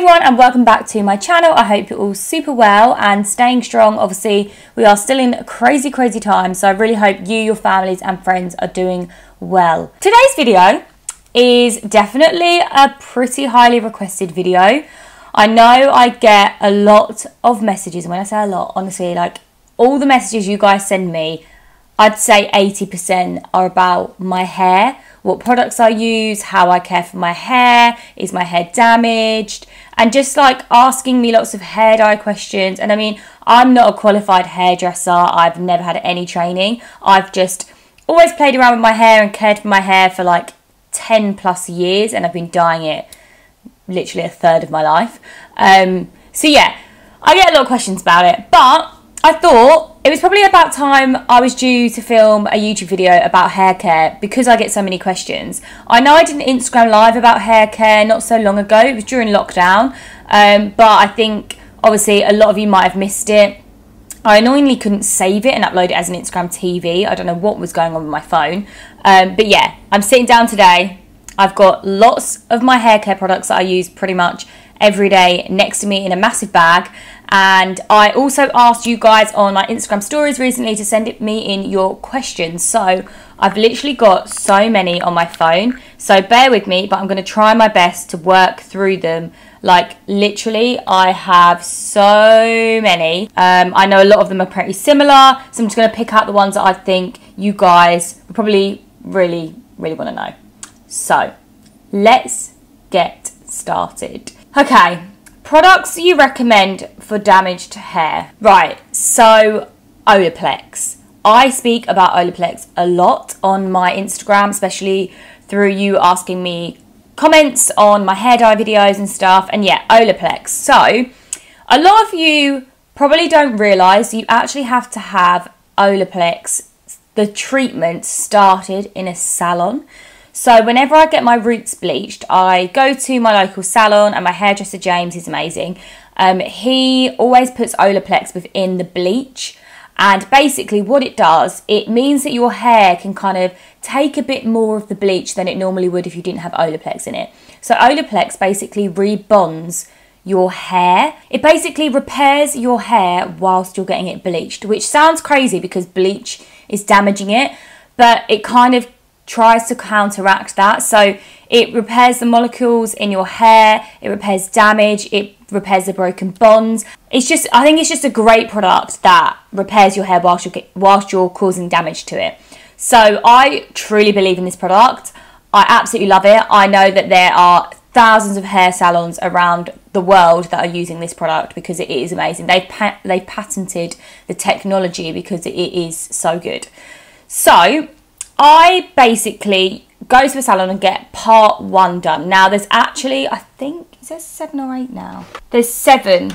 everyone and welcome back to my channel. I hope you're all super well and staying strong. Obviously, we are still in crazy times, so I really hope you, your families and friends are doing well. Today's video is definitely a pretty highly requested video. I know I get a lot of messages, and when I say a lot, honestly, like all the messages you guys send me, I'd say 80% are about my hair, what products I use, how I care for my hair, is my hair damaged, and just like asking me lots of hair dye questions. And I mean, I'm not a qualified hairdresser, I've never had any training, I've just always played around with my hair and cared for my hair for like 10 plus years, and I've been dyeing it literally a third of my life. So yeah, I get a lot of questions about it, but I thought it was probably about time I was due to film a YouTube video about hair care because I get so many questions. I know I did an Instagram live about hair care not so long ago. It was during lockdown, but I think obviously a lot of you might have missed it. I annoyingly couldn't save it and upload it as an Instagram TV. I don't know what was going on with my phone. But yeah, I'm sitting down today. I've got lots of my hair care products that I use pretty much every day next to me in a massive bag. And I also asked you guys on my Instagram stories recently to send me in your questions. So I've literally got so many on my phone. So bear with me, but I'm going to try my best to work through them. Like literally, I have so many. I know a lot of them are pretty similar. So I'm just going to pick out the ones that I think you guys probably really want to know. So let's get started. Okay. Products you recommend for damaged hair. Right, so Olaplex. I speak about Olaplex a lot on my Instagram, especially through you asking me comments on my hair dye videos and stuff. And yeah, Olaplex. So a lot of you probably don't realise you actually have to have Olaplex, the treatment, started in a salon. So whenever I get my roots bleached, I go to my local salon, and my hairdresser James is amazing. He always puts Olaplex within the bleach, and basically what it does, it means that your hair can kind of take a bit more of the bleach than it normally would if you didn't have Olaplex in it. So Olaplex basically rebonds your hair. It basically repairs your hair whilst you're getting it bleached, which sounds crazy because bleach is damaging it, but it kind of tries to counteract that. So it repairs the molecules in your hair, it repairs damage, it repairs the broken bonds. It's just, I think it's just a great product that repairs your hair whilst you're causing damage to it. So I truly believe in this product. I absolutely love it. I know that there are thousands of hair salons around the world that are using this product because it is amazing. They've patented the technology because it is so good. So I basically go to the salon and get part 1 done. Now there's actually, I think, is there 7 or 8 now? There's 7.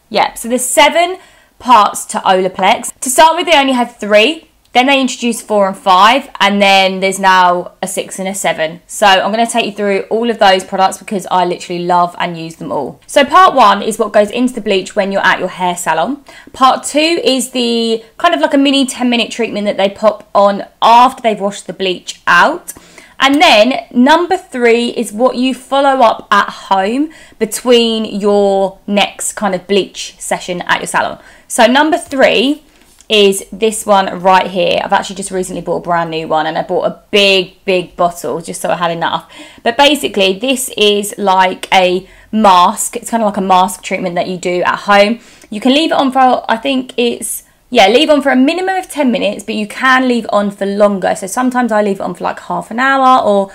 Yep, so there's 7 parts to Olaplex. To start with, they only had 3. Then they introduced 4 and 5, and then there's now a 6 and a 7. So I'm going to take you through all of those products because I literally love and use them all. So part 1 is what goes into the bleach when you're at your hair salon. Part 2 is the kind of like a mini 10-minute treatment that they pop on after they've washed the bleach out. And then number 3 is what you follow up at home between your next kind of bleach session at your salon. So number 3 is this one right here. I've actually just recently bought a brand new one, and I bought a big bottle just so I had enough. But basically this is like a mask. It's kind of like a mask treatment that you do at home. You can leave it on for, I think it's, yeah, leave on for a minimum of 10 minutes, but you can leave it on for longer. So sometimes I leave it on for like half an hour, or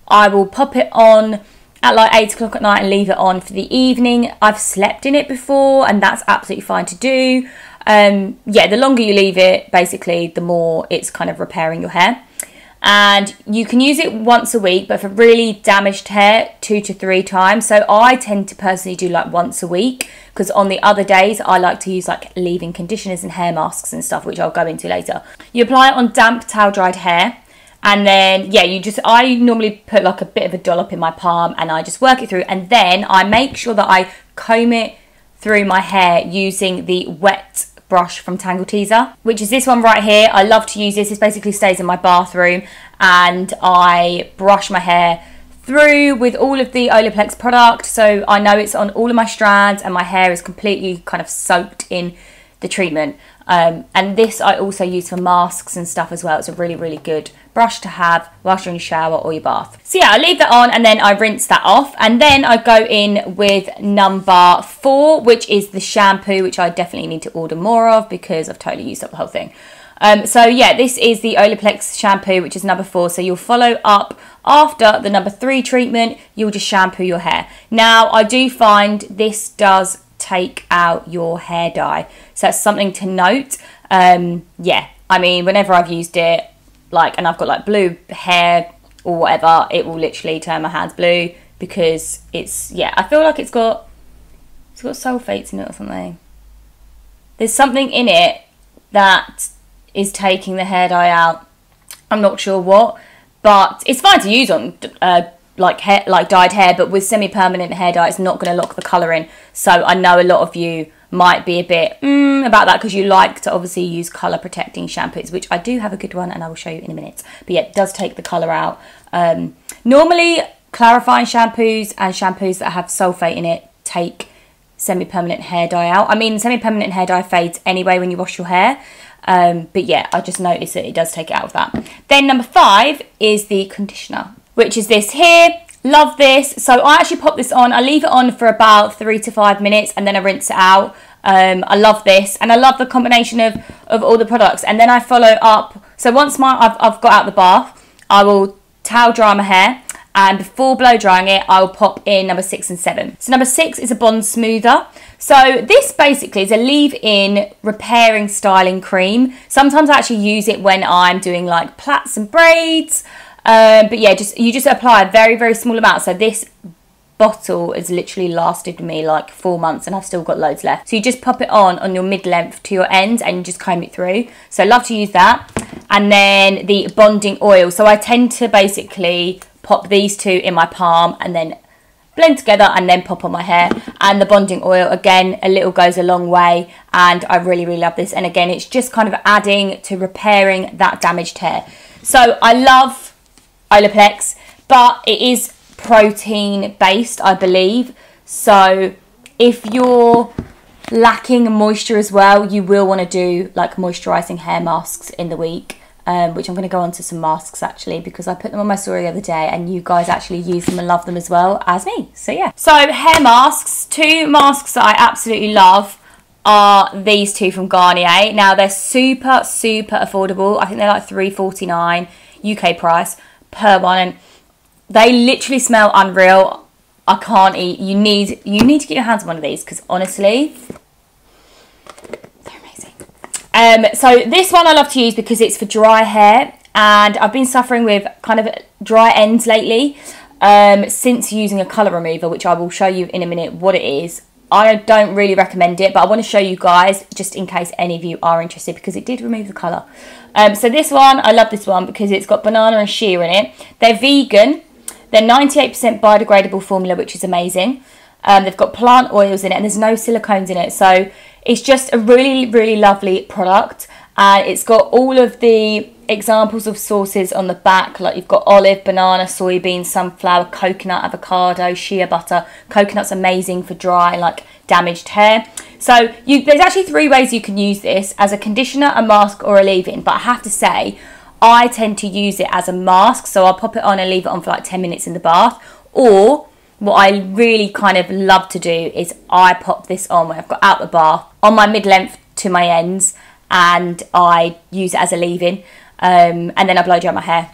I will pop it on at like 8 o'clock at night and leave it on for the evening. I've slept in it before and that's absolutely fine to do. Yeah, the longer you leave it, basically, the more it's kind of repairing your hair. And you can use it once a week, but for really damaged hair, 2 to 3 times. So I tend to personally do like once a week, because on the other days I like to use like leave-in conditioners and hair masks and stuff, which I'll go into later. You apply it on damp towel dried hair, and then yeah, I normally put like a bit of a dollop in my palm and I just work it through, and then I make sure that I comb it through my hair using the wet brush from Tangle Teezer, which is this one right here. I love to use this. This basically stays in my bathroom, and I brush my hair through with all of the Olaplex product, so I know it's on all of my strands and my hair is completely kind of soaked in the treatment. And this I also use for masks and stuff as well. It's a really, really good brush to have whilst you're in your shower or your bath. So yeah, I leave that on and then I rinse that off, and then I go in with number 4, which is the shampoo, which I definitely need to order more of because I've totally used up the whole thing. So yeah, this is the Olaplex shampoo, which is number 4. So you'll follow up after the number 3 treatment, you'll just shampoo your hair. Now, I do find this does take out your hair dye, so that's something to note. Yeah, I mean, whenever I've used it, like, and I've got like blue hair or whatever, it will literally turn my hands blue because it's, yeah, I feel like it's got sulfates in it or something. There's something in it that is taking the hair dye out. I'm not sure what, but it's fine to use on like dyed hair, but with semi-permanent hair dye, it's not going to lock the colour in. So I know a lot of you might be a bit about that because you like to obviously use colour protecting shampoos, which I do have a good one and I will show you in a minute. But yeah, it does take the colour out. Normally clarifying shampoos and shampoos that have sulfate in it take semi-permanent hair dye out. I mean, semi-permanent hair dye fades anyway when you wash your hair. But yeah, I just noticed that it does take it out of that. Then number 5 is the conditioner, which is this here. Love this. So I actually pop this on. I leave it on for about 3 to 5 minutes and then I rinse it out. I love this, and I love the combination of all the products. And then I follow up. So once I've got out the bath, I will towel dry my hair, and before blow drying it, I will pop in number 6 and 7. So number 6 is a bond smoother. So this basically is a leave-in repairing styling cream. Sometimes I actually use it when I'm doing like plaits and braids. But yeah, you just apply a very, very small amount. So this bottle has literally lasted me like 4 months and I've still got loads left. So you just pop it on your mid-length to your ends and you just comb it through. So I love to use that. And then the bonding oil. So I tend to basically pop these two in my palm and then blend together and then pop on my hair. And the bonding oil, again, a little goes a long way, and I really, really love this. And again, it's just kind of adding to repairing that damaged hair. So I love Olaplex, but it is protein based, I believe. So if you're lacking moisture as well, you will want to do like moisturizing hair masks in the week. Which I'm going to go on to some masks actually, because I put them on my story the other day and you guys actually use them and love them as well as me. So yeah. So hair masks, 2 masks that I absolutely love are these 2 from Garnier. Now they're super, super affordable. I think they're like £3.49 UK price per one, and they literally smell unreal. I can't eat. You need to get your hands on one of these because honestly, so this one I love to use because it's for dry hair, and I've been suffering with kind of dry ends lately since using a colour remover, which I will show you in a minute what it is. I don't really recommend it, but I want to show you guys just in case any of you are interested, because it did remove the colour. So this one, I love this one because it's got banana and shea in it. They're vegan. They're 98% biodegradable formula, which is amazing. They've got plant oils in it and there's no silicones in it. So it's just a really, really lovely product. And it's got all of the examples of sauces on the back. Like you've got olive, banana, soybean, sunflower, coconut, avocado, shea butter. Coconut's amazing for dry, like damaged hair. So there's actually 3 ways you can use this: as a conditioner, a mask or a leave-in. But I have to say, I tend to use it as a mask. So I'll pop it on and leave it on for like 10 minutes in the bath. Or what I really kind of love to do is I pop this on when I've got out the bath on my mid-length to my ends, and I use it as a leave-in, and then I blow dry my hair.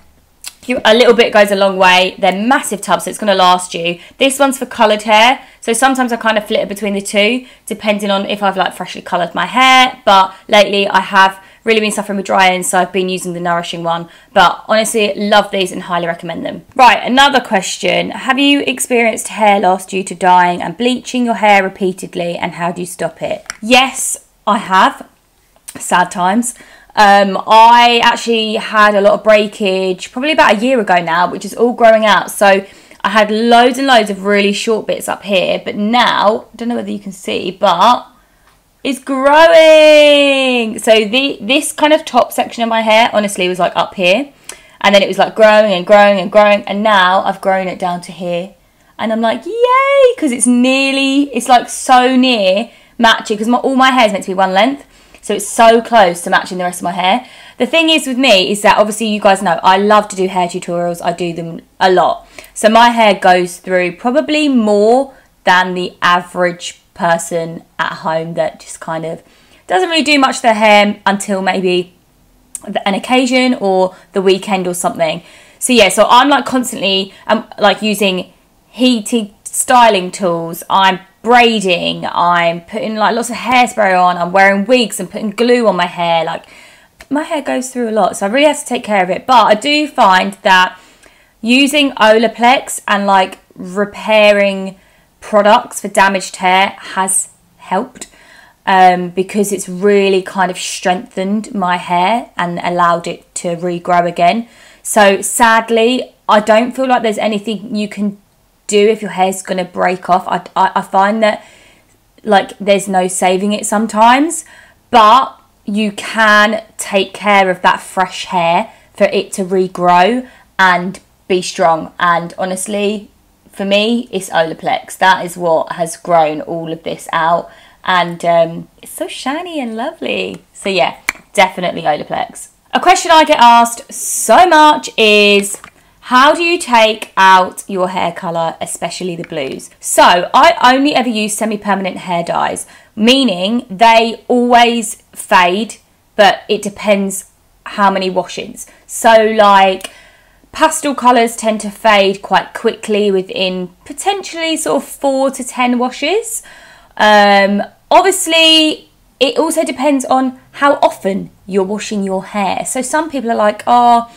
A little bit goes a long way. They're massive tubs, so it's going to last you. This one's for coloured hair, so sometimes I kind of flitter between the 2 depending on if I've like freshly coloured my hair, but lately I have really been suffering with dry ends, so I've been using the nourishing one. But honestly, love these and highly recommend them. Right, another question. Have you experienced hair loss due to dyeing and bleaching your hair repeatedly, and how do you stop it? Yes, I have. Sad times. I actually had a lot of breakage probably about a year ago now, which is all growing out. So I had loads and loads of really short bits up here, but now, I don't know whether you can see, but it's growing. So this kind of top section of my hair honestly was like up here, And then it was like growing and growing and growing. And now I've grown it down to here. And I'm like, yay, because it's like so near matching, because all my hair is meant to be one length. So it's so close to matching the rest of my hair. The thing is with me is that obviously you guys know I love to do hair tutorials. I do them a lot. So my hair goes through probably more than the average person at home that just kind of doesn't really do much to their hair until maybe an occasion or the weekend or something. So yeah, so I'm like constantly like using heated styling tools. I'm braiding, I'm putting like lots of hairspray on, I'm wearing wigs and putting glue on my hair. Like my hair goes through a lot, so I really have to take care of it. But I do find that using Olaplex and like repairing products for damaged hair has helped, because it's really kind of strengthened my hair and allowed it to regrow again. So sadly, I don't feel like there's anything you can do if your hair's going to break off. I find that like there's no saving it sometimes, but you can take care of that fresh hair for it to regrow and be strong. And honestly, for me, it's Olaplex. That is what has grown all of this out, and it's so shiny and lovely. So yeah, definitely Olaplex. A question I get asked so much is, how do you take out your hair colour, especially the blues? So I only ever use semi-permanent hair dyes, meaning they always fade, but it depends how many washings. So like pastel colours tend to fade quite quickly within potentially sort of 4 to 10 washes. Obviously, it also depends on how often you're washing your hair. So some people are like, oh,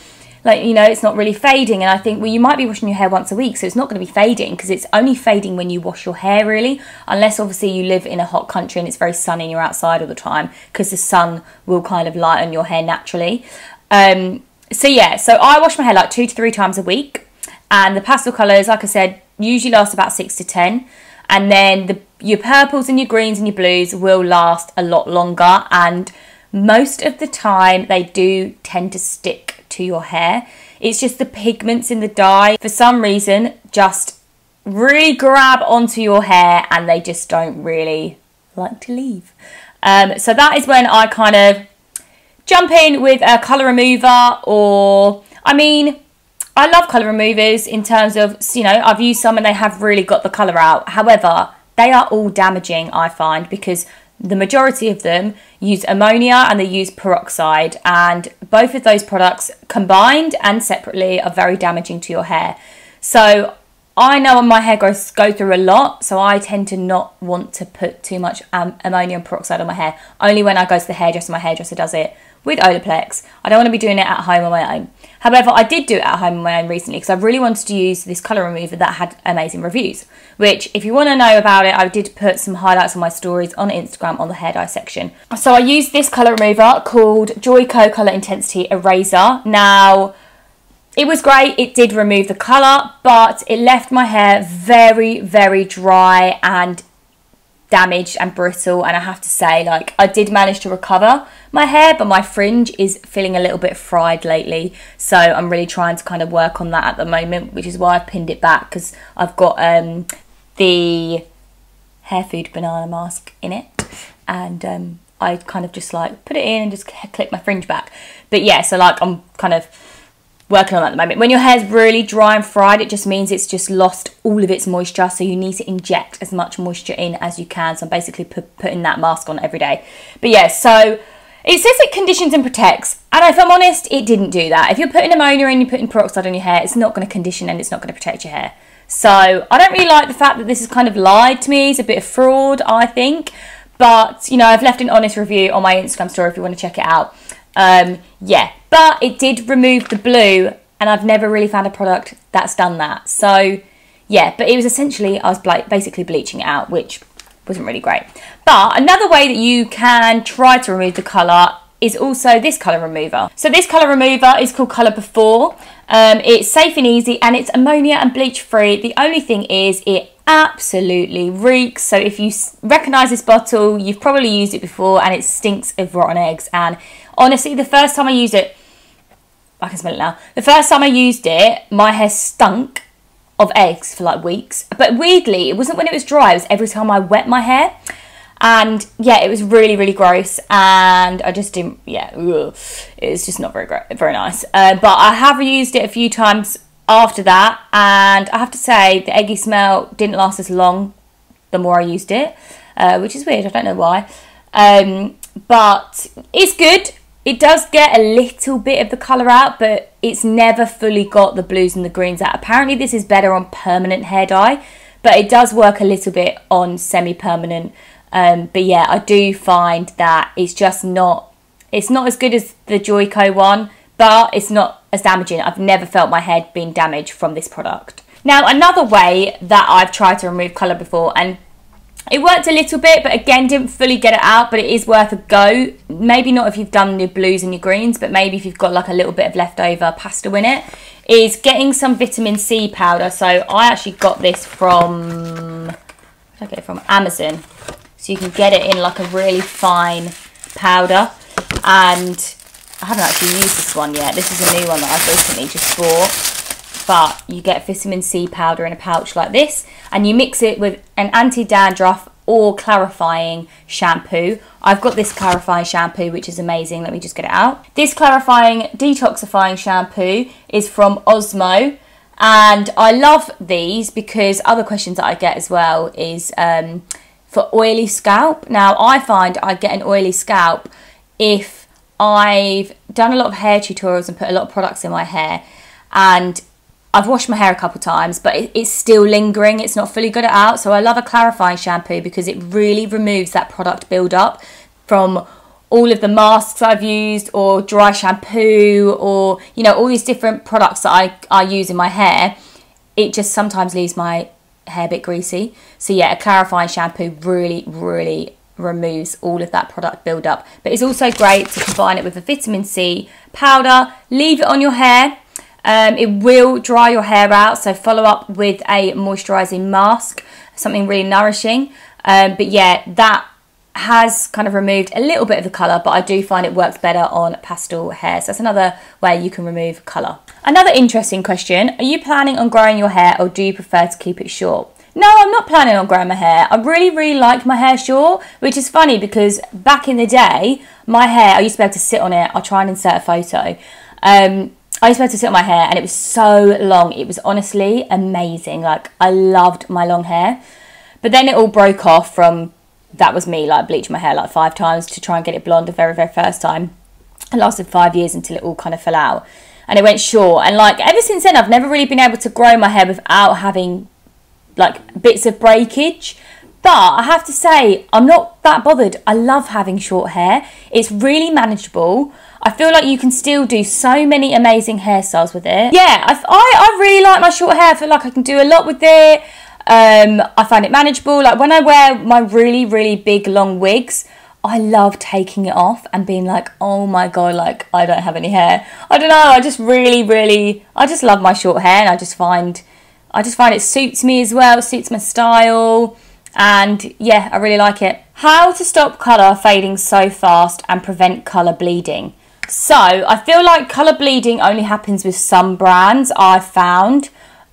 like, you know, it's not really fading. And I think, well, you might be washing your hair once a week, so it's not going to be fading, because it's only fading when you wash your hair, really. Unless, obviously, you live in a hot country and it's very sunny and you're outside all the time, because the sun will kind of lighten your hair naturally. So, yeah, so I wash my hair like 2 to 3 times a week. And the pastel colours, like I said, usually last about 6 to 10. And then your purples and your greens and your blues will last a lot longer. And most of the time, they do tend to stick to your hair. It's just the pigments in the dye, for some reason, just really grab onto your hair and they just don't really like to leave. So that is when I kind of jump in with a colour remover, or, I mean, I love colour removers in terms of, you know, I've used some and they have really got the colour out. However, they are all damaging, I find, because the majority of them use ammonia and they use peroxide, and both of those products combined and separately are very damaging to your hair. So I know my hair go through a lot, so I tend to not want to put too much ammonia and peroxide on my hair. Only when I go to the hairdresser, my hairdresser does it with Olaplex. I don't want to be doing it at home on my own. However, I did do it at home on my own recently because I really wanted to use this colour remover that had amazing reviews, which, if you want to know about it, I did put some highlights on my stories on Instagram on the hair dye section. So I used this colour remover called Joico Colour Intensity Eraser. Now, it was great, it did remove the colour, but it left my hair very, very dry and damaged and brittle. And I have to say, like, I did manage to recover my hair, but my fringe is feeling a little bit fried lately. So I'm really trying to kind of work on that at the moment, which is why I've pinned it back, because I've got the hair food banana mask in it. And I kind of just like put it in and just clip my fringe back. But yeah, so like I'm kind of working on that at the moment. When your hair's really dry and fried, it just means it's just lost all of its moisture, so you need to inject as much moisture in as you can. So I'm basically putting that mask on every day. But yeah, so it says it conditions and protects, and if I'm honest, it didn't do that. If you're putting ammonia and you're putting peroxide on your hair, it's not going to condition and it's not going to protect your hair. So I don't really like the fact that this has kind of lied to me. It's a bit of fraud, I think. But, you know, I've left an honest review on my Instagram story if you want to check it out. Yeah, but it did remove the blue, and I've never really found a product that's done that. So yeah, but it was essentially, I was basically bleaching it out, which wasn't really great. But another way that you can try to remove the colour is also this colour remover. So this colour remover is called Colour Before. It's safe and easy, and it's ammonia and bleach free. The only thing is it absolutely reeks. So if you recognise this bottle, you've probably used it before, and it stinks of rotten eggs. And honestly, the first time I used it, I can smell it now. The first time I used it, my hair stunk of eggs for like weeks. But weirdly, it wasn't when it was dry, it was every time I wet my hair. And yeah, it was really, really gross. And I just didn't, yeah, ugh. It's just not very great, very nice. But I have reused it a few times after that. And I have to say, the eggy smell didn't last as long the more I used it. Which is weird, I don't know why. But it's good. It does get a little bit of the colour out, but it's never fully got the blues and the greens out. Apparently this is better on permanent hair dye, but it does work a little bit on semi-permanent. But yeah, I do find that it's just not, it's not as good as the Joico one, but it's not as damaging. I've never felt my hair being damaged from this product. Now, another way that I've tried to remove colour before, and it worked a little bit, but again, didn't fully get it out, but it is worth a go. Maybe not if you've done your blues and your greens, but maybe if you've got like a little bit of leftover pastel in it, is getting some vitamin C powder. So I actually got this from, where did I get it from? Amazon. So you can get it in like a really fine powder. And I haven't actually used this one yet. This is a new one that I've recently just bought. But you get vitamin C powder in a pouch like this, and you mix it with an anti-dandruff or clarifying shampoo. I've got this clarifying shampoo, which is amazing. Let me just get it out. This clarifying detoxifying shampoo is from Osmo, and I love these because other questions that I get as well is for oily scalp. Now, I find I get an oily scalp if I've done a lot of hair tutorials and put a lot of products in my hair, and I've washed my hair a couple times, but it's still lingering. It's not fully got it out. So I love a clarifying shampoo because it really removes that product build-up from all of the masks I've used, or dry shampoo, or, you know, all these different products that I use in my hair. It just sometimes leaves my hair a bit greasy. So yeah, a clarifying shampoo really, really removes all of that product build-up. But it's also great to combine it with a vitamin C powder. Leave it on your hair. It will dry your hair out, so follow up with a moisturising mask, something really nourishing. But yeah, that has kind of removed a little bit of the colour, but I do find it works better on pastel hair. So that's another way you can remove colour. Another interesting question, are you planning on growing your hair, or do you prefer to keep it short? No, I'm not planning on growing my hair. I really, really like my hair short, which is funny because back in the day, my hair, I used to be able to sit on it. I'll try and insert a photo. I used to be able to sit on my hair, and it was so long. It was honestly amazing. Like, I loved my long hair. But then it all broke off from, that was me, like, bleaching my hair like 5 times to try and get it blonde the very, very first time. It lasted 5 years until it all kind of fell out. And it went short. And, like, ever since then, I've never really been able to grow my hair without having, like, bits of breakage. But I have to say, I'm not that bothered. I love having short hair. It's really manageable. I feel like you can still do so many amazing hairstyles with it. Yeah, I really like my short hair. I feel like I can do a lot with it. I find it manageable. Like, when I wear my really, really big long wigs, I love taking it off and being like, oh my God, like, I don't have any hair. I don't know, I just really, really, I just love my short hair, and I just find it suits me as well, suits my style. And yeah, I really like it. How to stop colour fading so fast and prevent colour bleeding. So I feel like colour bleeding only happens with some brands, I've found.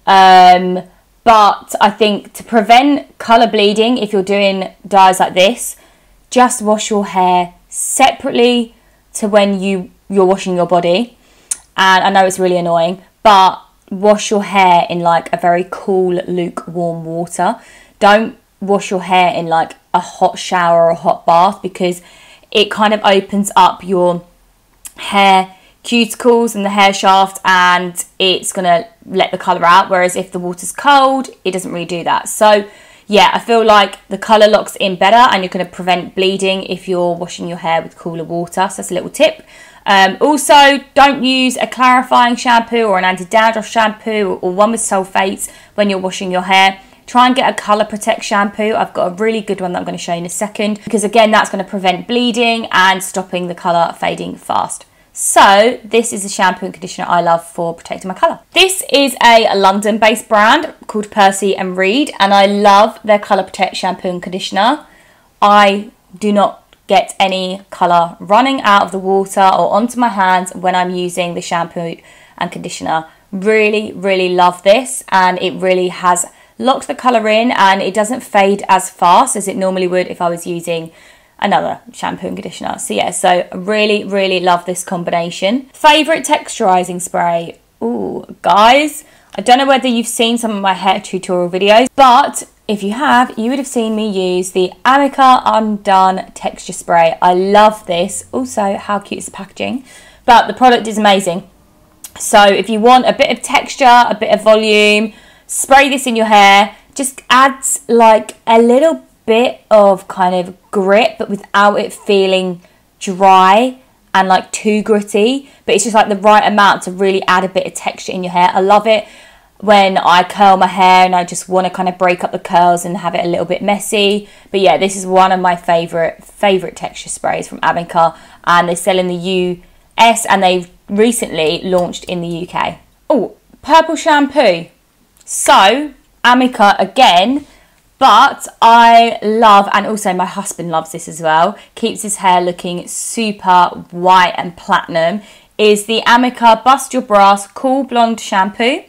But I think to prevent colour bleeding, if you're doing dyes like this, just wash your hair separately to when you're washing your body. And I know it's really annoying, but wash your hair in like a very cool, lukewarm water. Don't wash your hair in like a hot shower or a hot bath, because it kind of opens up your hair cuticles and the hair shaft, and it's gonna let the colour out, whereas if the water's cold, it doesn't really do that. So yeah, I feel like the colour locks in better, and you're going to prevent bleeding if you're washing your hair with cooler water. So that's a little tip. Also, don't use a clarifying shampoo or an anti-dandruff shampoo or one with sulfates when you're washing your hair. Try and get a colour protect shampoo. I've got a really good one that I'm going to show you in a second, because again, that's going to prevent bleeding and stopping the colour fading fast. So this is a shampoo and conditioner I love for protecting my colour. This is a London-based brand called Percy and Reed, and I love their Colour Protect shampoo and conditioner. I do not get any colour running out of the water or onto my hands when I'm using the shampoo and conditioner. Really, really love this, and it really has locked the colour in, and it doesn't fade as fast as it normally would if I was using another shampoo and conditioner. So yeah, so really, really love this combination. Favourite texturising spray? Ooh, guys, I don't know whether you've seen some of my hair tutorial videos, but if you have, you would have seen me use the Amica Undone Texture Spray. I love this. Also, how cute is the packaging? But the product is amazing. So if you want a bit of texture, a bit of volume, spray this in your hair. Just adds like a little bit of kind of grip, but without it feeling dry and like too gritty. But it's just like the right amount to really add a bit of texture in your hair. I love it when I curl my hair and I just want to kind of break up the curls and have it a little bit messy. But yeah, this is one of my favourite texture sprays from Amica, and they sell in the US and they've recently launched in the UK. Oh, purple shampoo. So, Amica again, but I love, and also my husband loves this as well, keeps his hair looking super white and platinum, is the Amica Bust Your Brass Cool Blonde Shampoo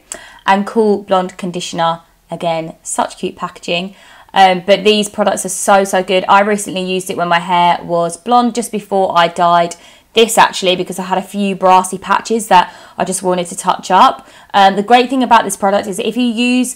and Cool Blonde Conditioner. Again, such cute packaging. But these products are so good. I recently used it when my hair was blonde just before I dyed this, actually, because I had a few brassy patches that I just wanted to touch up. The great thing about this product is if you use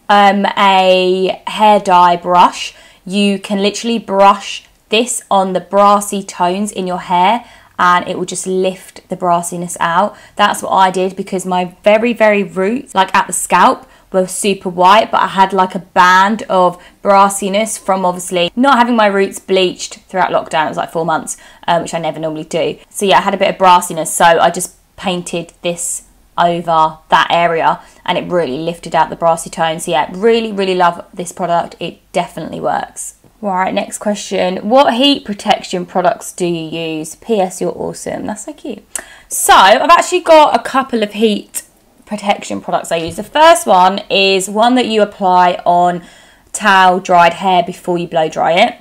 a hair dye brush, you can literally brush this on the brassy tones in your hair and it will just lift the brassiness out. That's what I did, because my very roots, like at the scalp, were super white, but I had like a band of brassiness from obviously not having my roots bleached throughout lockdown. It was like 4 months, which I never normally do. So yeah, I had a bit of brassiness, so I just painted this over that area and it really lifted out the brassy tones. So yeah, really love this product. It definitely works. Right, next question. What heat protection products do you use? PS, you're awesome. That's so cute. So I've actually got a couple of heat protection products I use. The first one is one that you apply on towel dried hair before you blow dry it.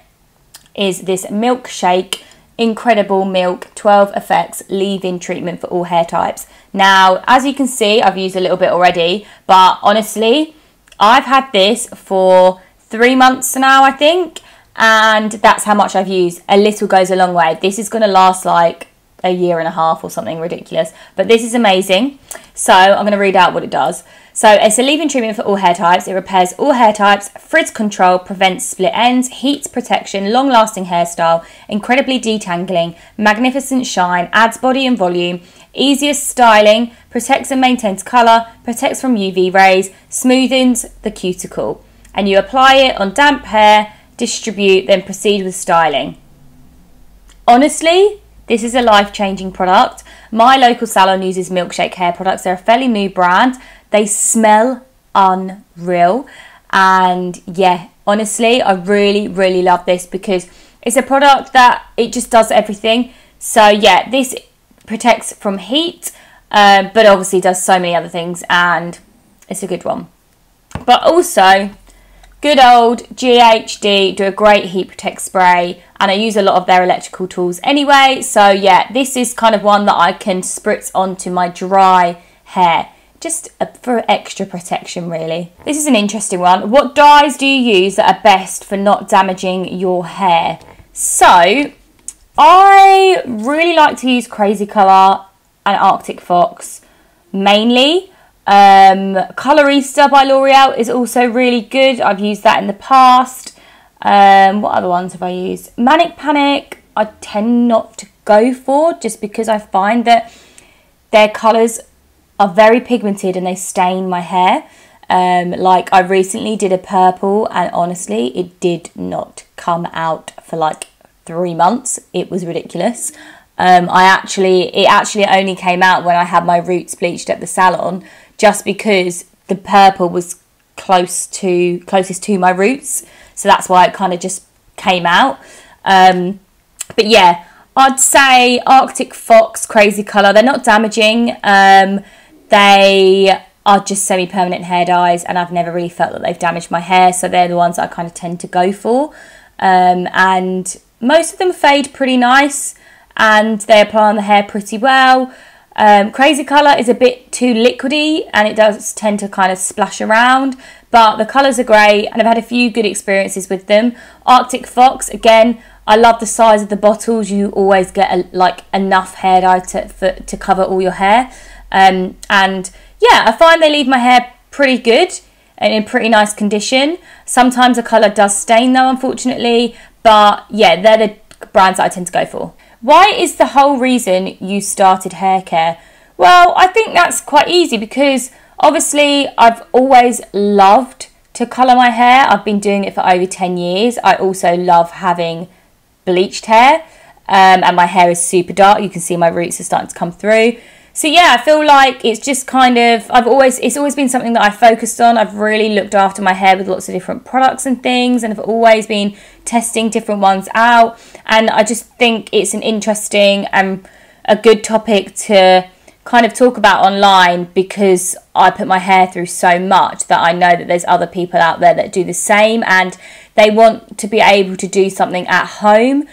Is this Milkshake Incredible Milk 12 Effects Leave-In Treatment for all hair types. Now, as you can see, I've used a little bit already, but honestly, I've had this for 3 months now, I think, and that's how much I've used. A little goes a long way. This is going to last like a year and a half or something ridiculous, but this is amazing. So I'm going to read out what it does. So it's a leave-in treatment for all hair types. It repairs all hair types, frizz control, prevents split ends, heat protection, long-lasting hairstyle, incredibly detangling, magnificent shine, adds body and volume, easiest styling, protects and maintains colour, protects from UV rays, smoothens the cuticle. And you apply it on damp hair, distribute, then proceed with styling. Honestly, this is a life-changing product. My local salon uses Milkshake hair products. They're a fairly new brand. They smell unreal. And yeah, honestly, I really love this because it's a product that it just does everything. So yeah, this protects from heat, but obviously does so many other things, and it's a good one. But also, good old GHD do a great heat protect spray, and I use a lot of their electrical tools anyway. So yeah, this is kind of one that I can spritz onto my dry hair, just for extra protection really. This is an interesting one. What dyes do you use that are best for not damaging your hair? So I really like to use Crazy Colour and Arctic Fox mainly. Colorista by L'Oreal is also really good. I've used that in the past. What other ones have I used? Manic Panic I tend not to go for, just because I find that their colours are very pigmented and they stain my hair. Like I recently did a purple, and honestly it did not come out for like 3 months. It was ridiculous. It actually only came out when I had my roots bleached at the salon, just because the purple was closest to my roots, so that's why it kind of just came out. But yeah, I'd say Arctic Fox, Crazy Colour, they're not damaging. They are just semi-permanent hair dyes, and I've never really felt that they've damaged my hair, so they're the ones that I kind of tend to go for. And most of them fade pretty nice and they apply on the hair pretty well. Crazy Colour is a bit too liquidy and it does tend to kind of splash around, but the colours are great and I've had a few good experiences with them. Arctic Fox, again, I love the size of the bottles. You always get like enough hair dye to cover all your hair. And yeah, I find they leave my hair pretty good and in pretty nice condition. Sometimes the colour does stain though, unfortunately, but yeah, they're the brands that I tend to go for. Why is the whole reason you started hair care? Well, I think that's quite easy because obviously I've always loved to colour my hair. I've been doing it for over 10 years. I also love having bleached hair and my hair is super dark. You can see my roots are starting to come through. So yeah, I feel like it's just kind of, it's always been something that I've focused on. I've really looked after my hair with lots of different products and things, and I've always been testing different ones out. And I just think it's an interesting and a good topic to kind of talk about online because I put my hair through so much that I know that there's other people out there that do the same and they want to be able to do something at home,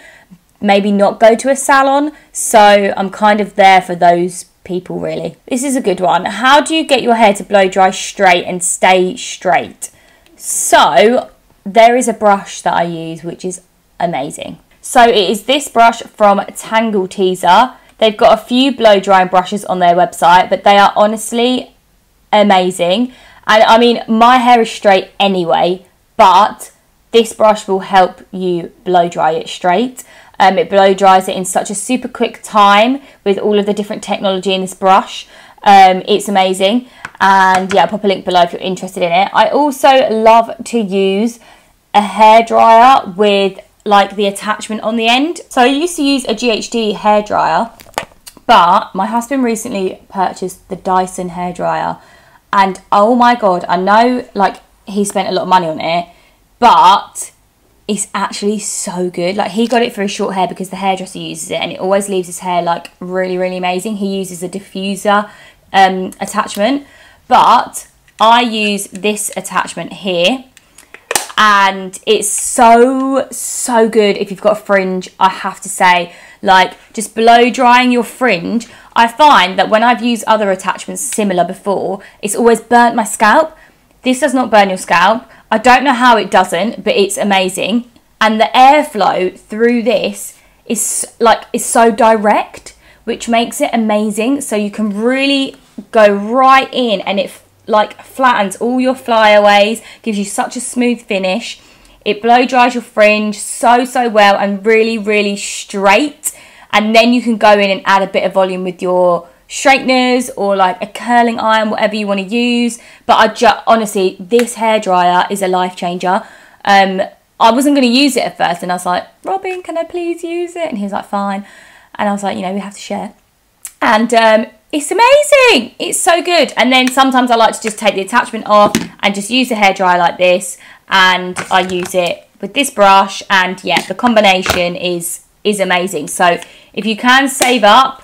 maybe not go to a salon. So I'm kind of there for those people really. This is a good one. How do you get your hair to blow dry straight and stay straight? So there is a brush that I use which is amazing. So it is this brush from Tangle Teaser. They've got a few blow drying brushes on their website, but they are honestly amazing. And I mean, my hair is straight anyway, but this brush will help you blow dry it straight. It blow dries it in such a super quick time with all of the different technology in this brush. It's amazing. And yeah, I'll pop a link below if you're interested in it. I also love to use a hairdryer with like the attachment on the end. So I used to use a GHD hairdryer, but my husband recently purchased the Dyson hairdryer. And oh my God, I know like he spent a lot of money on it, but it's actually so good. Like he got it for his short hair because the hairdresser uses it and it always leaves his hair like really, really amazing. He uses a diffuser attachment, but I use this attachment here and it's so good if you've got a fringe. I have to say, like just blow drying your fringe. I find that when I've used other attachments similar before, it's always burnt my scalp. This does not burn your scalp. I don't know how it doesn't, but it's amazing. And the airflow through this is so direct, which makes it amazing. So you can really go right in and it like flattens all your flyaways, gives you such a smooth finish. It blow dries your fringe so well and really straight. And then you can go in and add a bit of volume with your straighteners or like a curling iron, whatever you want to use. But honestly, this hairdryer is a life changer. I wasn't going to use it at first and I was like, Robin, can I please use it? And he was like, fine. And I was like, you know, we have to share. And it's amazing. It's so good. And then sometimes I like to just take the attachment off and just use the hairdryer like this. And I use it with this brush. And yeah, the combination is amazing. So if you can save up,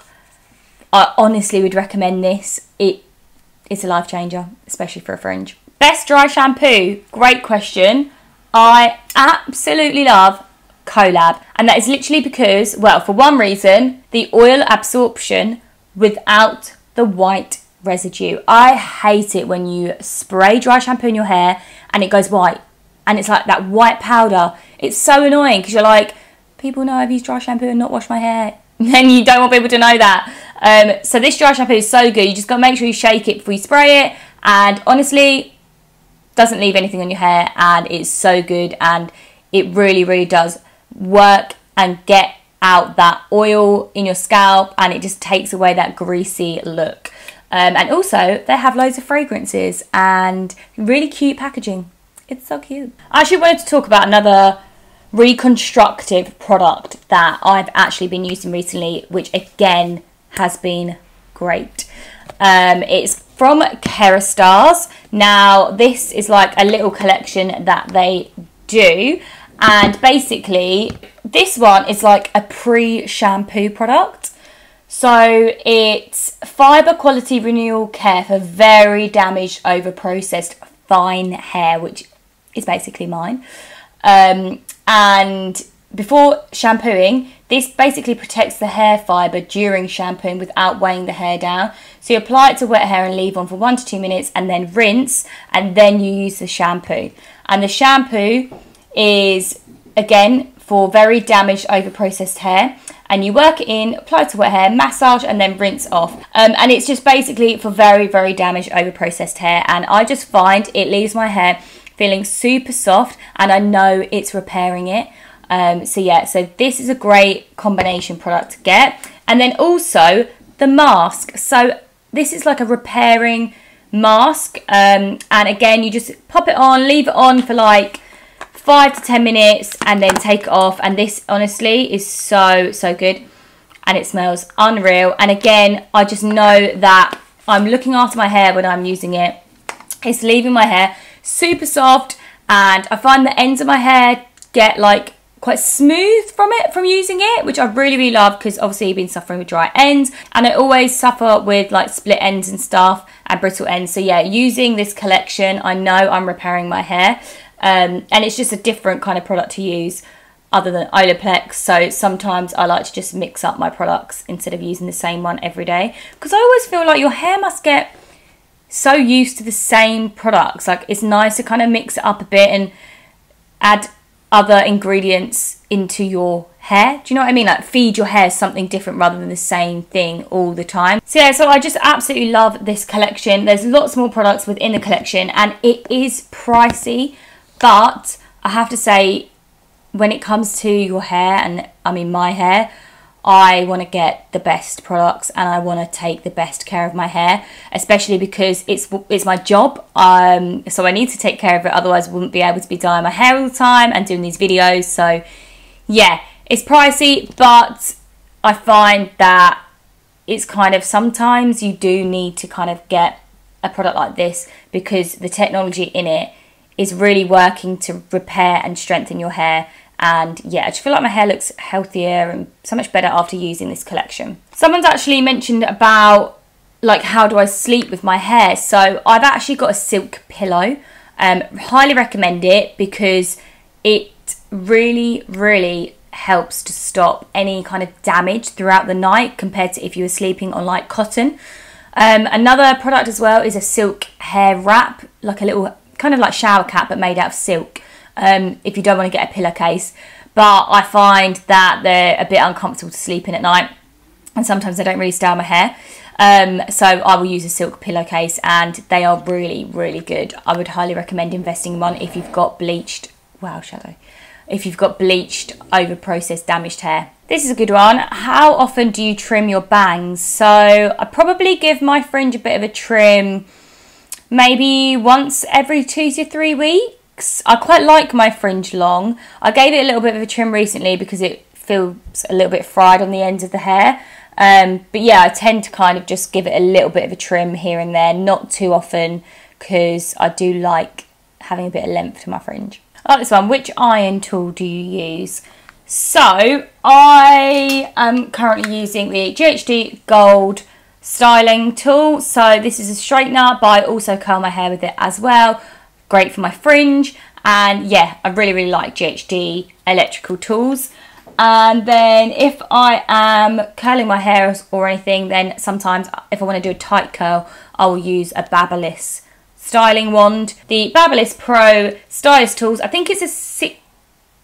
I honestly would recommend this. It's a life changer, especially for a fringe. Best dry shampoo? Great question. I absolutely love Collab. And that is literally because, well, for one reason, the oil absorption without the white residue. I hate it when you spray dry shampoo in your hair and it goes white. And it's like that white powder. It's so annoying because you're like, people know I've used dry shampoo and not washed my hair. And you don't want people to know that. So this dry shampoo is so good. You just got to make sure you shake it before you spray it. And honestly, doesn't leave anything on your hair. And it's so good. And it really does work and get out that oil in your scalp. And it just takes away that greasy look. And also, they have loads of fragrances and really cute packaging. It's so cute. I actually wanted to talk about another reconstructive product that I've actually been using recently, which again has been great. It's from Kerastars. Now this is like a little collection that they do, and basically this one is like a pre-shampoo product. So it's fibre quality renewal care for very damaged, over processed fine hair, which is basically mine. And before shampooing, this basically protects the hair fibre during shampooing without weighing the hair down. So you apply it to wet hair and leave on for 1 to 2 minutes and then rinse, and then you use the shampoo. And the shampoo is, again, for very damaged, over-processed hair. And you work it in, apply it to wet hair, massage, and then rinse off. And it's just basically for very, very damaged, over-processed hair. And I just find it leaves my hair feeling super soft, and I know it's repairing it. So yeah, so this is a great combination product to get. And then also the mask. So this is like a repairing mask. And again, you just pop it on, leave it on for like 5 to 10 minutes and then take it off. And this honestly is so good, and it smells unreal. And again, I just know that I'm looking after my hair when I'm using it. It's leaving my hair super soft, and I find the ends of my hair get like quite smooth from using it, which I really love, because obviously I've been suffering with dry ends, and I always suffer with like split ends and stuff and brittle ends. So yeah, using this collection, I know I'm repairing my hair, and it's just a different kind of product to use other than Olaplex. So sometimes I like to just mix up my products instead of using the same one every day, because I always feel like your hair must get so used to the same products. Like, it's nice to kind of mix it up a bit and add other ingredients into your hair. Do you know what I mean? Like, feed your hair something different rather than the same thing all the time. So yeah, so I just absolutely love this collection. There's lots more products within the collection, and it is pricey, but I have to say, when it comes to your hair, and I mean my hair, I want to get the best products, and I want to take the best care of my hair, especially because it's my job. So I need to take care of it, otherwise I wouldn't be able to be dyeing my hair all the time and doing these videos. So yeah, it's pricey, but I find that it's kind of, sometimes you do need to kind of get a product like this, because the technology in it is really working to repair and strengthen your hair. And yeah, I just feel like my hair looks healthier and so much better after using this collection. Someone's actually mentioned about like, how do I sleep with my hair? So I've actually got a silk pillow. Highly recommend it, because it really helps to stop any kind of damage throughout the night, compared to if you were sleeping on like cotton. Another product as well is a silk hair wrap, like a little kind of like shower cap, but made out of silk. If you don't want to get a pillowcase, but I find that they're a bit uncomfortable to sleep in at night, and sometimes they don't really style my hair. So I will use a silk pillowcase, and they are really good. I would highly recommend investing in one if you've got bleached, if you've got bleached, over processed, damaged hair. This is a good one. How often do you trim your bangs? So I probably give my fringe a bit of a trim, maybe once every 2 to 3 weeks. I quite like my fringe long. I gave it a little bit of a trim recently because it feels a little bit fried on the ends of the hair. But yeah, I tend to kind of just give it a little bit of a trim here and there, not too often, because I do like having a bit of length to my fringe. I like this one. Which iron tool do you use? So I am currently using the GHD Gold styling tool. So this is a straightener, but I also curl my hair with it as well. Great for my fringe. And yeah, I really like GHD electrical tools. And then if I am curling my hair or anything, then sometimes if I want to do a tight curl, I will use a Babyliss styling wand. The Babyliss Pro stylist tools, I think it's a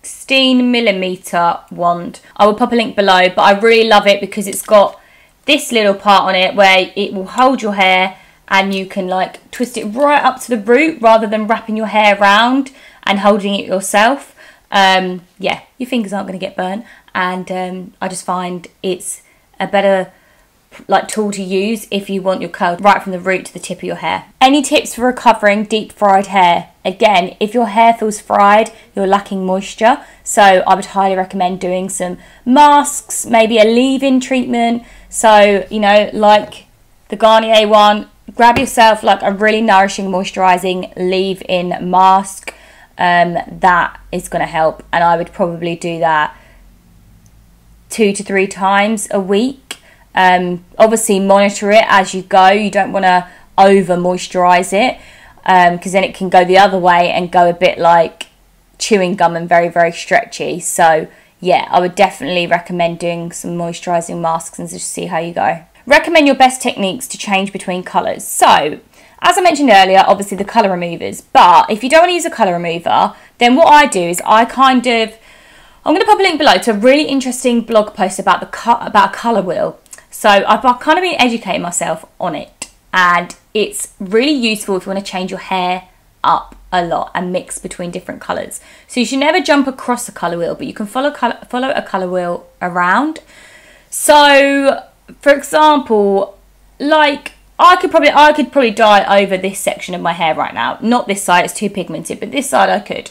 16mm wand. I will pop a link below, but I really love it because it's got this little part on it where it will hold your hair, and you can like twist it right up to the root rather than wrapping your hair around and holding it yourself. Yeah, your fingers aren't going to get burnt, and I just find it's a better like tool to use if you want your curl right from the root to the tip of your hair. Any tips for recovering deep fried hair? Again, if your hair feels fried, you're lacking moisture, so I would highly recommend doing some masks, maybe a leave-in treatment. So, you know, like the Garnier one, grab yourself like a really nourishing moisturising leave-in mask. That is going to help, and I would probably do that 2 to 3 times a week. Obviously monitor it as you go. You don't want to over moisturize it, because then it can go the other way and go a bit like chewing gum and very stretchy. So yeah, I would definitely recommend doing some moisturising masks and just see how you go. Recommend your best techniques to change between colours. So, as I mentioned earlier, obviously the colour removers, but if you don't want to use a colour remover, then what I do is I'm going to pop a link below to a really interesting blog post about a colour wheel. So I've kind of been educating myself on it, and it's really useful if you want to change your hair up a lot and mix between different colours. So you should never jump across a colour wheel, but you can follow a colour wheel around. So, for example, like I could probably dye over this section of my hair right now. Not this side, it's too pigmented, but this side I could.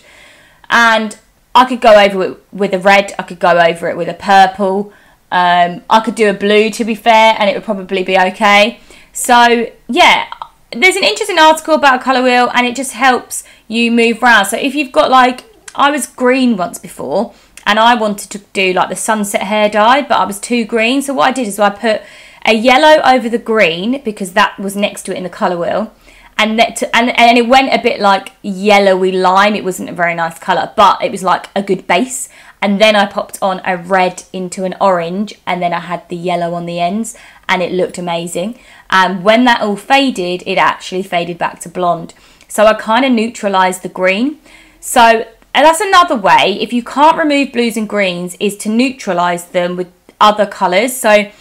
And I could go over it with a red, I could go over it with a purple. I could do a blue, to be fair, and it would probably be okay. So, yeah, there's an interesting article about a colour wheel, and it just helps you move around. So if you've got, like, I was green once before, and I wanted to do, like, the sunset hair dye, but I was too green. So what I did is I put a yellow over the green, because that was next to it in the colour wheel, and it went a bit like yellowy lime. It wasn't a very nice colour, but it was like a good base. And then I popped on a red into an orange, and then I had the yellow on the ends, and it looked amazing. And when that all faded, it actually faded back to blonde. So I kind of neutralised the green. So and that's another way, if you can't remove blues and greens, is to neutralise them with other colours. So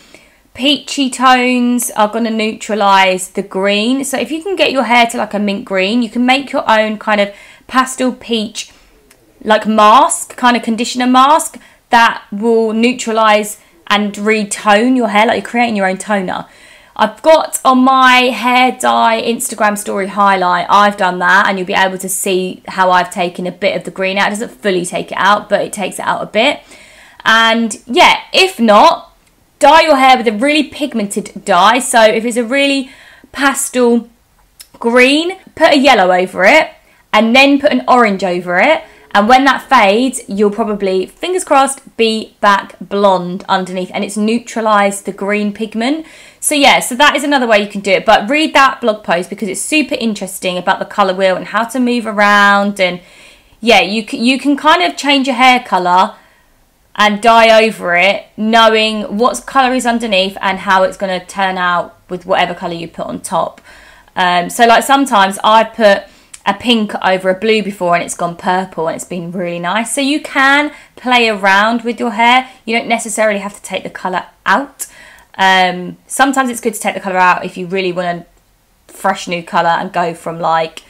peachy tones are going to neutralise the green. So if you can get your hair to like a mint green, you can make your own kind of pastel peach like mask, kind of conditioner mask that will neutralise and retone your hair, like you're creating your own toner. I've got on my hair dye Instagram story highlight, I've done that, and you'll be able to see how I've taken a bit of the green out. It doesn't fully take it out, but it takes it out a bit. And yeah, if not, dye your hair with a really pigmented dye. So if it's a really pastel green, put a yellow over it, and then put an orange over it. And when that fades, you'll probably, fingers crossed, be back blonde underneath, and it's neutralised the green pigment. So yeah, so that is another way you can do it. But read that blog post because it's super interesting about the colour wheel and how to move around. And yeah, you can kind of change your hair colour and dye over it, knowing what colour is underneath and how it's going to turn out with whatever colour you put on top. So like sometimes I put a pink over a blue before and it's gone purple and it's been really nice. So you can play around with your hair. You don't necessarily have to take the colour out. Sometimes it's good to take the colour out if you really want a fresh new colour and go from like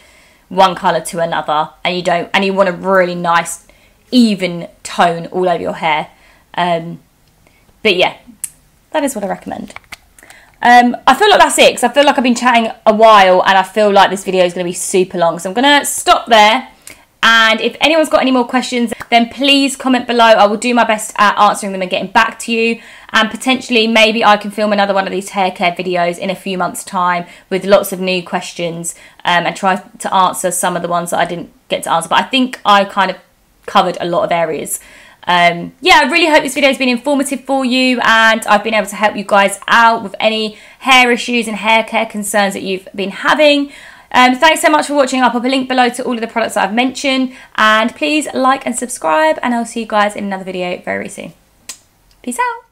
one colour to another, and you want a really nice even tone all over your hair. But yeah, that is what I recommend. I feel like that's it, because I feel like I've been chatting a while and I feel like this video is going to be super long. So I'm going to stop there, and if anyone's got any more questions, then please comment below. I will do my best at answering them and getting back to you, and potentially maybe I can film another one of these hair care videos in a few months time with lots of new questions, and try to answer some of the ones that I didn't get to answer. But I think I kind of covered a lot of areas. Yeah, I really hope this video has been informative for you, and I've been able to help you guys out with any hair issues and hair care concerns that you've been having. Thanks so much for watching. I'll pop a link below to all of the products that I've mentioned, and please like and subscribe, and I'll see you guys in another video very soon. Peace out.